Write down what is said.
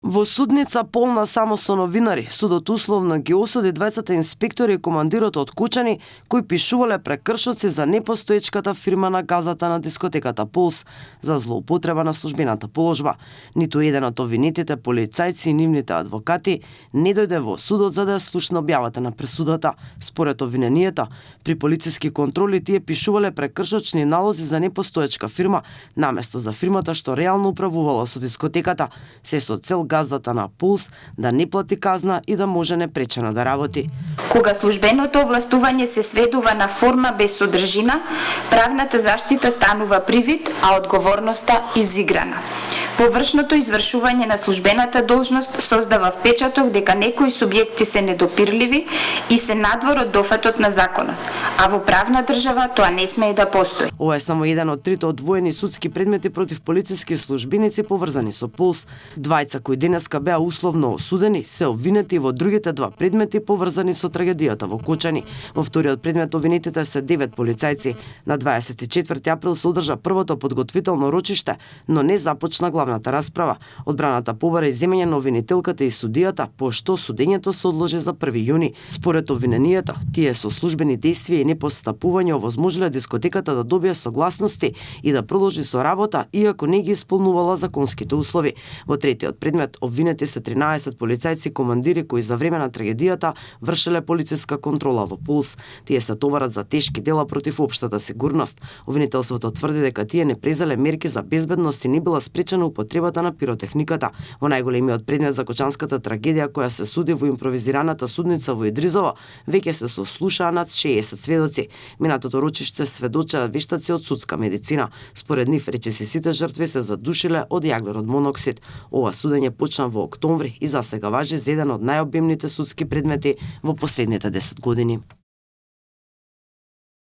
Во судница полна само со новинари, судот условно ги осуди двајцата инспектори и командирот од Кучани кои пишувале прекршоци за непостоечката фирма на газата на дискотеката Пулс за злоупотреба на службената положба. Ниту еден од обвинетите полицајци и нивните адвокати не дојде во судот за да ја слушне објавата на пресудата. Според обвиненијата, при полициски контроли тие пишувале прекршочни налози за непостоечка фирма наместо за фирмата што реално управувала со дискотеката, се со цел газдата на Пулс да не плати казна и да може непречено да работи. Кога службеното овластување се сведува на форма без содржина, правната заштита станува привид, а одговорноста изиграна. Површното извршување на службената должност создава впечаток дека некои субјекти се недопирливи и се надвор од дофатот на законот, а во правна држава тоа не смее да постои. Ова е само еден од трите одвоени судски предмети против полициски службеници поврзани со Пулс. Двајца кои денеска беа условно осудени се обвинети во другите два предмети поврзани со трагедијата во Кучани. Во вториот предмет обвинетите се 9 полицајци. На 24 април се одржа првото подготвително рочиште, но не започна главната расправа. Одбраната побара земење на обвинителката и судијата, пошто судењето се одложи за 1 јуни. Според обвиненијата, тие со службени действија и непостапување овозможиле дискотеката да добие согласности и да продолжи со работа, иако не ги исполнувала законските услови. Во третиот предмет обвинети се 13 полицајци и командири кои за време на трагедијата вршеле полициска контрола во Пулс. Тие се товарат за тешки дела против општата сигурност. Обвинителството тврди дека тие не презеле мерки за безбедност и не била спречена употребата на пиротехниката. Во најголемиот предмет за Кочанската трагедија која се суди во импровизираната судница во Идризово, веќе се сослушаа над 60 сведоци. Минатото рочиште сведочаа вештаци од судска медицина. Според нив речиси сите жртви се задушиле од јаглерод моноксид. Ова судење почна во октомври и засега важи за еден од најобимните судски предмети во последните 10 години.